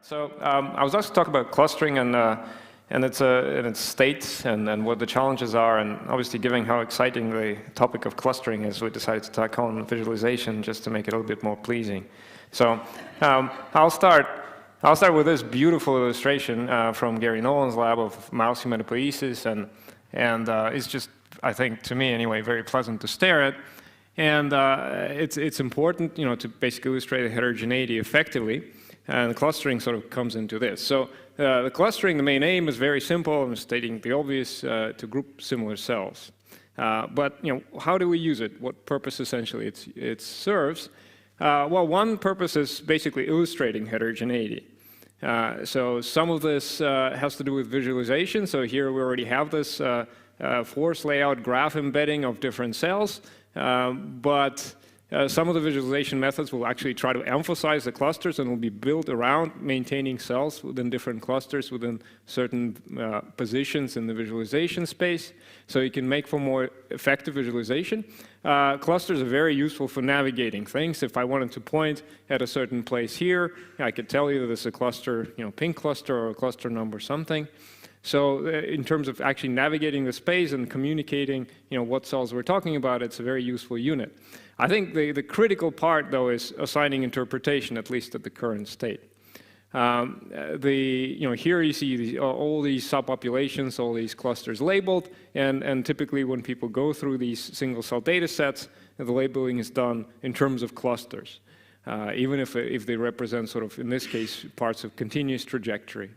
So I was asked to talk about clustering and its states and what the challenges are, and obviously given how exciting the topic of clustering is, we decided to tack on visualization just to make it a little bit more pleasing. So I'll start with this beautiful illustration from Gary Nolan's lab of mouse hematopoiesis, and it's just, I think, to me anyway, very pleasant to stare at. And it's important, to basically illustrate the heterogeneity effectively. And the clustering sort of comes into this. So the clustering, the main aim is very simple. I'm stating the obvious, to group similar cells. But how do we use it? What purpose essentially it serves? Well, one purpose is basically illustrating heterogeneity. So some of this has to do with visualization. So here we already have this force layout graph embedding of different cells. But some of the visualization methods will actually try to emphasize the clusters and will be built around maintaining cells within different clusters within certain positions in the visualization space, so you can make for more effective visualization. Clusters are very useful for navigating things. If I wanted to point at a certain place here, I could tell you that this is a cluster, pink cluster or a cluster number something. So in terms of actually navigating the space and communicating, what cells we're talking about, it's a very useful unit. I think the critical part, though, is assigning interpretation, at least at the current state. Here you see all these subpopulations, all these clusters labeled, and typically when people go through these single-cell data sets, the labeling is done in terms of clusters, even if they represent sort of, in this case, parts of continuous trajectory.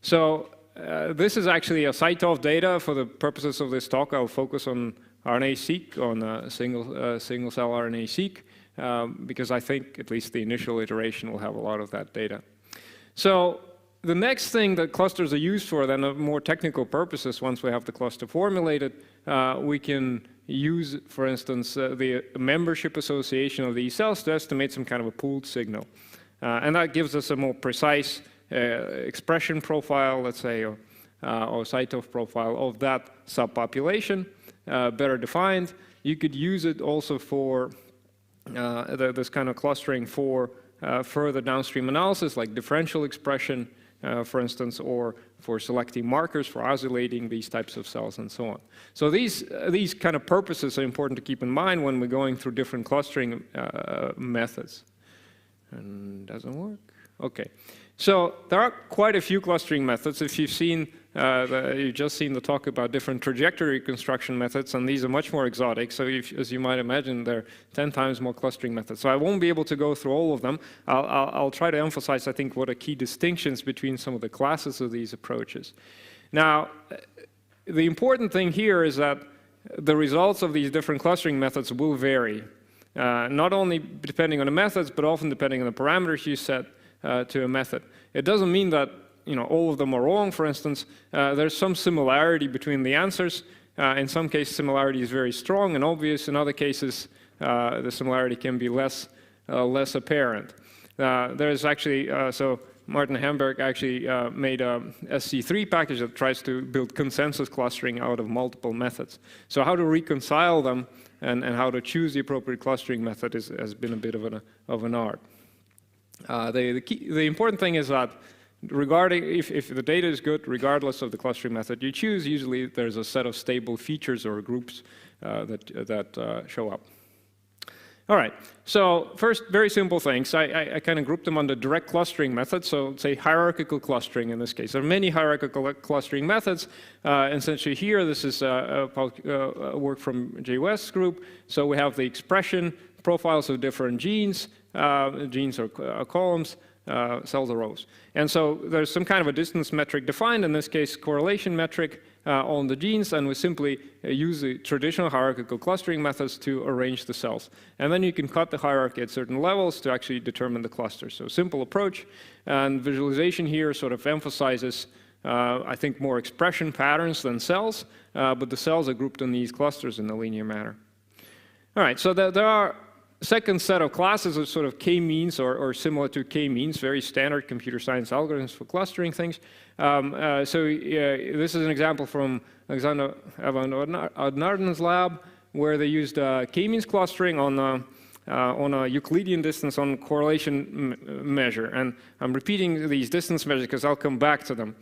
So this is actually a CyTOF data. For the purposes of this talk, I'll focus on RNA-seq, on single-cell RNA-seq, because I think at least the initial iteration will have a lot of that data. So the next thing that clusters are used for, then, of more technical purposes, once we have the cluster formulated, we can use, for instance, the membership association of these cells to estimate some kind of a pooled signal. And that gives us a more precise expression profile, let's say, or CyTOF profile of that subpopulation, better defined. You could use it also for this kind of clustering for further downstream analysis, like differential expression, for instance, or for selecting markers for isolating these types of cells and so on. So these kind of purposes are important to keep in mind when we're going through different clustering methods. And doesn't work? Okay. So there are quite a few clustering methods. If you've seen, you've just seen the talk about different trajectory reconstruction methods, and these are much more exotic. So as you might imagine, there are 10 times more clustering methods. So I won't be able to go through all of them. I'll try to emphasize, I think, what are key distinctions between some of the classes of these approaches. Now, the important thing here is that the results of these different clustering methods will vary, not only depending on the methods, but often depending on the parameters you set to a method. It doesn't mean that all of them are wrong. For instance, there's some similarity between the answers. In some cases, similarity is very strong and obvious. In other cases, the similarity can be less apparent. There's actually, so Martin Hamburg actually made a SC3 package that tries to build consensus clustering out of multiple methods. So how to reconcile them and how to choose the appropriate clustering method has been a bit of an art. The important thing is that regarding if the data is good, regardless of the clustering method you choose, usually there's a set of stable features or groups that show up. All right, so first, very simple things. I kind of grouped them under direct clustering methods, so say hierarchical clustering in this case. There are many hierarchical clustering methods. Essentially here, this is work from Jay West's group. So we have the expression profiles of different genes. Genes are columns, cells are rows. And so there's some kind of a distance metric defined, in this case correlation metric on the genes, and we simply use the traditional hierarchical clustering methods to arrange the cells. And then you can cut the hierarchy at certain levels to actually determine the cluster. So simple approach, and visualization here sort of emphasizes, I think, more expression patterns than cells, but the cells are grouped in these clusters in a linear manner. All right, so there are second set of classes of sort of k-means or similar to k-means, very standard computer science algorithms for clustering things. This is an example from Alexander Adnarden's lab where they used k-means clustering on on a Euclidean distance on correlation measure. And I'm repeating these distance measures because I'll come back to them.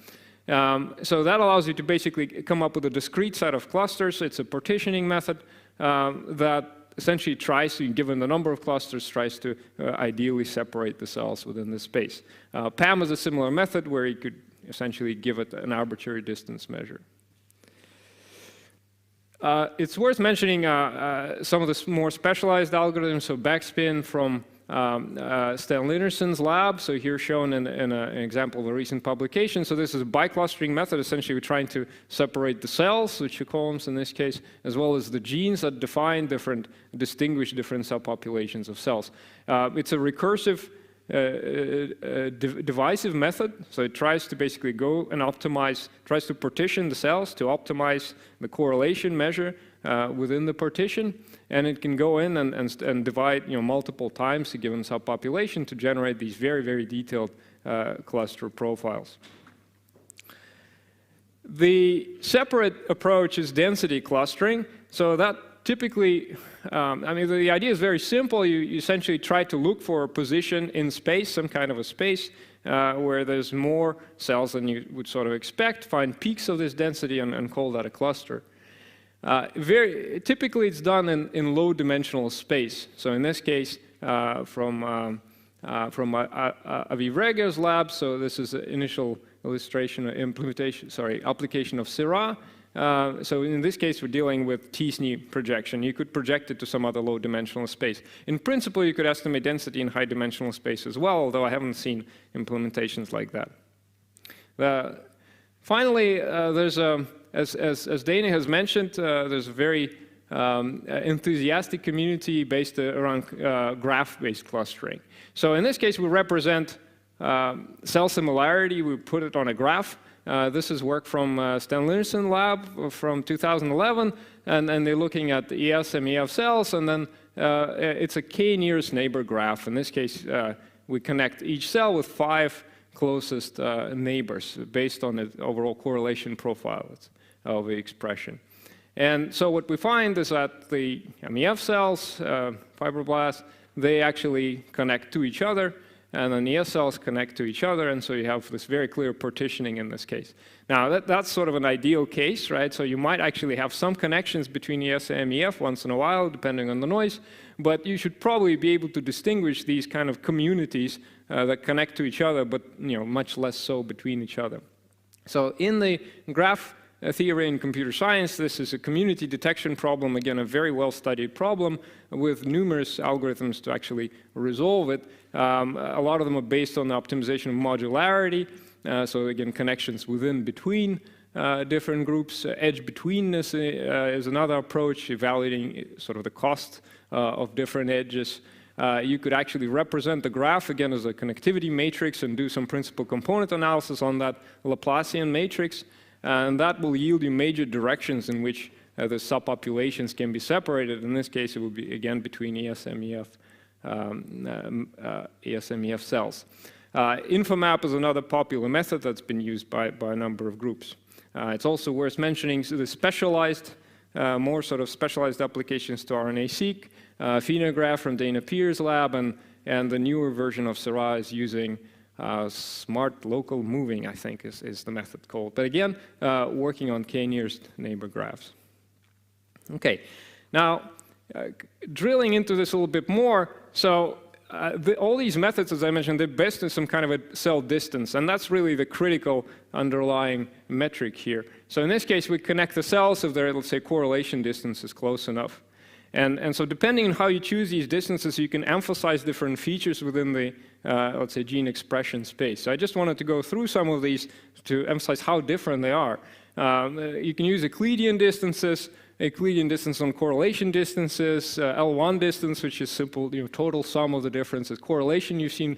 So that allows you to basically come up with a discrete set of clusters. It's a partitioning method that essentially tries to, given the number of clusters, tries to ideally separate the cells within the space. PAM is a similar method where you could essentially give it an arbitrary distance measure. It's worth mentioning some of the more specialized algorithms, so backspin from Stan Linnerson's lab. So here shown in an example of a recent publication. So this is a biclustering method. Essentially, we're trying to separate the cells, which are columns in this case, as well as the genes that distinguish different subpopulations of cells. It's a recursive divisive method, so it tries to basically go and optimize, tries to partition the cells to optimize the correlation measure within the partition, and it can go in and divide multiple times a given subpopulation to generate these very, very detailed cluster profiles. The separate approach is density clustering, so that typically, I mean, the idea is very simple. You essentially try to look for a position in space, some kind of a space, where there's more cells than you would sort of expect, find peaks of this density, and call that a cluster. Typically, it's done in low-dimensional space. So in this case, from Aviv Reger's lab, so this is an initial illustration, application of Syrah. So in this case, we're dealing with t-SNE projection. You could project it to some other low-dimensional space. In principle, you could estimate density in high-dimensional space as well, although I haven't seen implementations like that. Finally, there's as Dana has mentioned, there's a very enthusiastic community based around graph-based clustering. So in this case, we represent cell similarity. We put it on a graph. This is work from Stan Linnerson lab from 2011, and they're looking at the ES and MEF cells, and then it's a k-nearest neighbor graph. In this case, we connect each cell with 5 closest neighbors based on the overall correlation profile of the expression. And so what we find is that the MEF cells, fibroblasts, they actually connect to each other, and then ES cells connect to each other, and so you have this very clear partitioning in this case. Now, that's sort of an ideal case, right? So you might actually have some connections between ES and MEF once in a while, depending on the noise, but you should probably be able to distinguish these kind of communities that connect to each other, but much less so between each other. So in the graph theory in computer science, this is a community detection problem, again, a very well-studied problem with numerous algorithms to actually resolve it. A lot of them are based on the optimization of modularity, so again, connections between different groups. Edge betweenness is another approach, evaluating sort of the cost of different edges. You could actually represent the graph, again, as a connectivity matrix and do some principal component analysis on that Laplacian matrix. And that will yield you major directions in which the subpopulations can be separated. In this case, it will be, again, between ES-MEF cells. Infomap is another popular method that's been used by a number of groups. It's also worth mentioning the specialized, more sort of specialized applications to RNA-seq, Phenograph from Dana Pier's lab, and the newer version of Syrah is using smart local moving, I think is the method called. But again, working on k-nearest neighbor graphs. Okay, now drilling into this a little bit more, so all these methods, as I mentioned, they're based on some kind of a cell distance, and that's really the critical underlying metric here. So in this case, we connect the cells if their, let's say, correlation distance is close enough. And so depending on how you choose these distances, you can emphasize different features within the, let's say, gene expression space. So I just wanted to go through some of these to emphasize how different they are. You can use Euclidean distances, Euclidean distance on correlation distances, L1 distance, which is simple, total sum of the differences. Correlation you've seen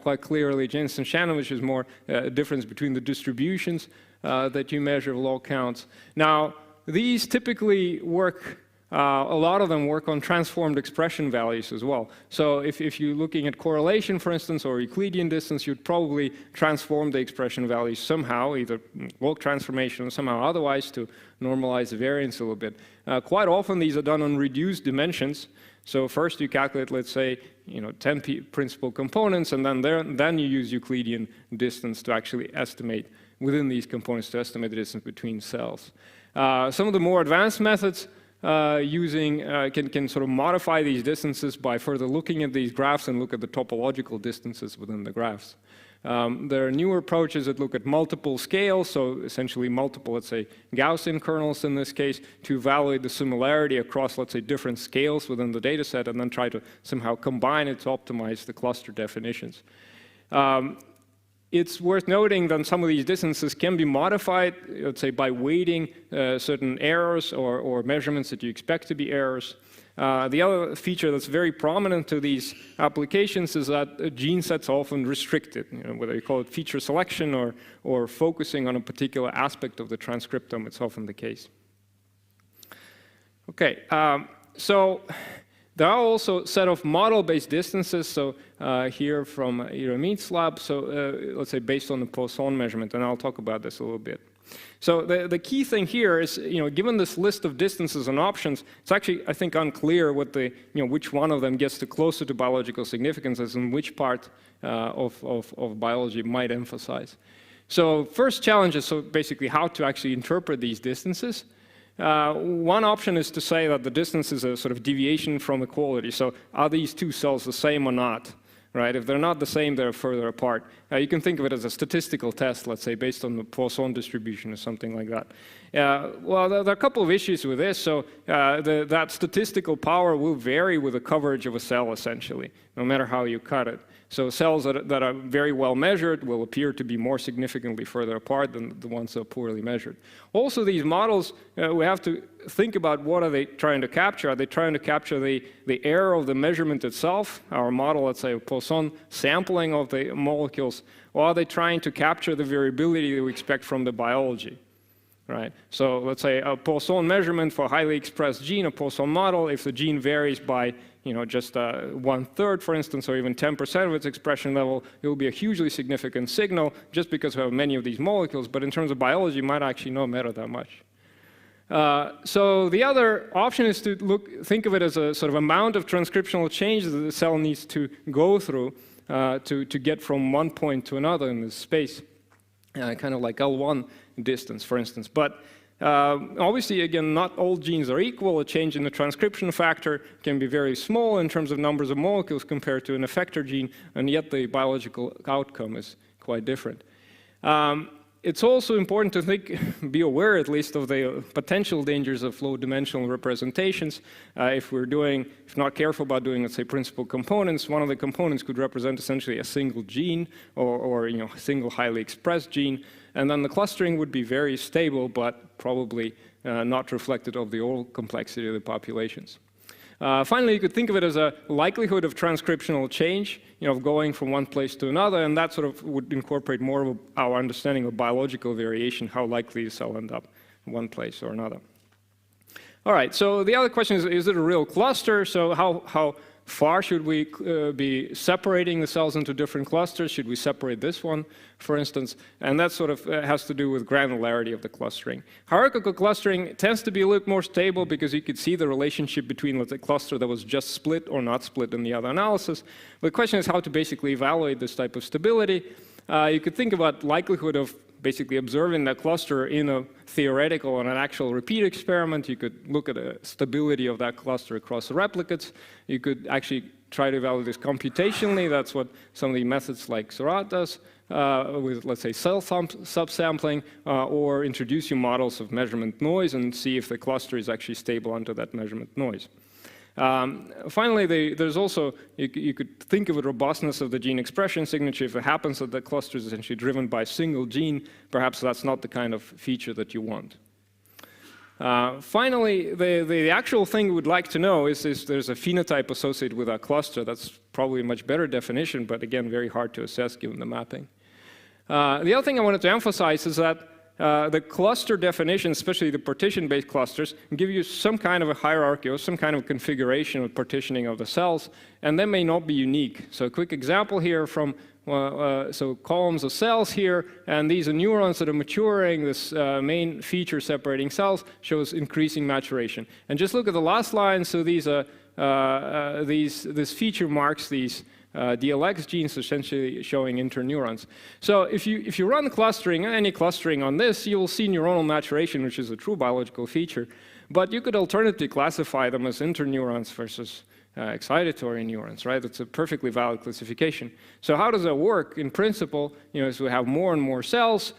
quite clearly. Jensen-Shannon, which is more difference between the distributions that you measure log counts. Now, these typically work. A lot of them work on transformed expression values as well. So if you're looking at correlation, for instance, or Euclidean distance, you'd probably transform the expression values somehow, either log transformation or somehow otherwise, to normalize the variance a little bit. Quite often, these are done on reduced dimensions. So first you calculate, let's say, 10 principal components, and then you use Euclidean distance to actually estimate within these components to estimate the distance between cells. Some of the more advanced methods can sort of modify these distances by further looking at these graphs and look at the topological distances within the graphs. There are newer approaches that look at multiple scales, so essentially multiple, let's say, Gaussian kernels in this case, to evaluate the similarity across, let's say, different scales within the data set and then try to somehow combine it to optimize the cluster definitions. It's worth noting that some of these distances can be modified, let's say, by weighting certain errors or measurements that you expect to be errors. The other feature that's very prominent to these applications is that gene sets are often restricted, whether you call it feature selection or focusing on a particular aspect of the transcriptome, it's often the case. Okay, so there are also a set of model-based distances, so here from Amit's lab, so let's say based on the Poisson measurement, and I'll talk about this a little bit. So the key thing here is, given this list of distances and options, it's actually, I think, unclear what which one of them gets closer to biological significance and which part of biology might emphasize. So first challenge is basically how to actually interpret these distances. One option is to say that the distance is a sort of deviation from equality. So are these two cells the same or not? Right? If they're not the same, they're further apart. You can think of it as a statistical test, let's say, based on the Poisson distribution or something like that. Well, there are a couple of issues with this. So that statistical power will vary with the coverage of a cell, essentially, no matter how you cut it. So cells that are very well measured will appear to be more significantly further apart than the ones that are poorly measured. Also, these models, we have to think about what are they trying to capture. Are they trying to capture the error of the measurement itself, our model, let's say, Poisson sampling of the molecules, or are they trying to capture the variability that we expect from the biology? Right? So let's say a Poisson measurement for a highly expressed gene, a Poisson model, if the gene varies by just 1/3, for instance, or even 10% of its expression level, it will be a hugely significant signal just because we have many of these molecules, but in terms of biology, it might actually not matter that much. So the other option is to think of it as a sort of amount of transcriptional change that the cell needs to go through to get from one point to another in this space, kind of like L1 distance, for instance. But obviously, again, not all genes are equal. A change in the transcription factor can be very small in terms of numbers of molecules compared to an effector gene, and yet the biological outcome is quite different. It's also important to be aware at least of the potential dangers of low-dimensional representations. If not careful about doing, let's say, principal components, one of the components could represent essentially a single gene or a single highly expressed gene, and then the clustering would be very stable, but probably not reflective of the overall complexity of the populations. Finally, you could think of it as a likelihood of transcriptional change, going from one place to another, and that sort of would incorporate more of our understanding of biological variation, how likely the cell end up in one place or another. All right, so the other question is it a real cluster? So how far should we be separating the cells into different clusters? Should we separate this one, for instance? And that sort of has to do with granularity of the clustering. Hierarchical clustering tends to be a little more stable because you could see the relationship between, let's say, a cluster that was just split or not split in the other analysis. But the question is how to basically evaluate this type of stability. You could think about likelihood of basically observing that cluster in a theoretical and an actual repeat experiment. You could look at the stability of that cluster across the replicates. You could actually try to evaluate this computationally. That's what some of the methods like Seurat does with, let's say, cell subsampling, or introduce you models of measurement noise and see if the cluster is actually stable under that measurement noise. Finally, there's also, you could think of the robustness of the gene expression signature. If it happens that the cluster is essentially driven by a single gene, perhaps that's not the kind of feature that you want. Finally, the actual thing we would like to know is there's a phenotype associated with our cluster. That's probably a much better definition, but again, very hard to assess given the mapping. The other thing I wanted to emphasize is that the cluster definition, especially the partition-based clusters, give you some kind of a hierarchy or some kind of configuration of partitioning of the cells, and they may not be unique. So a quick example here from so columns of cells here, and these are neurons that are maturing. This main feature separating cells shows increasing maturation. And just look at the last line. So these are this feature marks these DLX genes, essentially showing interneurons. So if you run clustering, any clustering on this, you will see neuronal maturation, which is a true biological feature. But you could alternatively classify them as interneurons versus excitatory neurons, right? That's a perfectly valid classification. So how does that work? In principle, as we have more and more cells,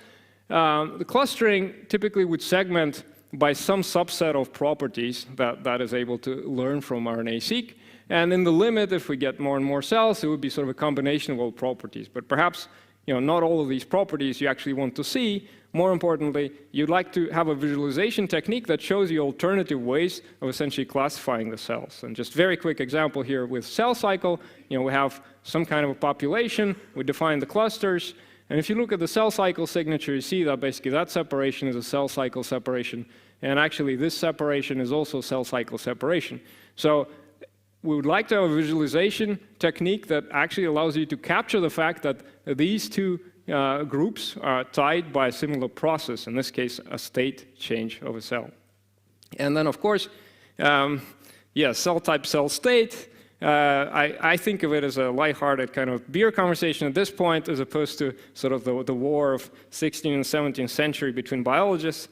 the clustering typically would segment by some subset of properties that is able to learn from RNA-seq. And in the limit, if we get more and more cells, it would be sort of a combination of all properties. But perhaps not all of these properties you actually want to see. More importantly, you'd like to have a visualization technique that shows you alternative ways of essentially classifying the cells. And just very quick example here with cell cycle, we have some kind of a population, we define the clusters, and if you look at the cell cycle signature, you see that basically that separation is a cell cycle separation, and actually this separation is also cell cycle separation. So we would like to have a visualization technique that actually allows you to capture the fact that these two groups are tied by a similar process, in this case, a state change of a cell. And then, of course, cell type, cell state. I think of it as a lighthearted kind of beer conversation at this point, as opposed to sort of the war of 16th and 17th century between biologists.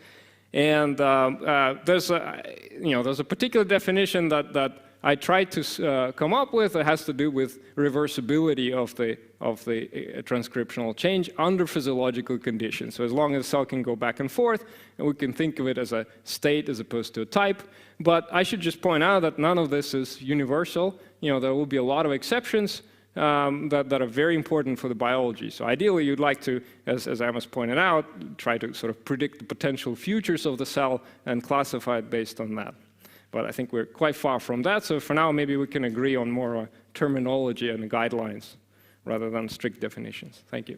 And there's a particular definition that I tried to come up with that has to do with reversibility of the transcriptional change under physiological conditions. So as long as the cell can go back and forth, and we can think of it as a state as opposed to a type. But I should just point out that none of this is universal. There will be a lot of exceptions that are very important for the biology. So ideally, you'd like to, as Amos pointed out, try to sort of predict the potential futures of the cell and classify it based on that. But I think we're quite far from that. So for now, maybe we can agree on more terminology and guidelines rather than strict definitions. Thank you.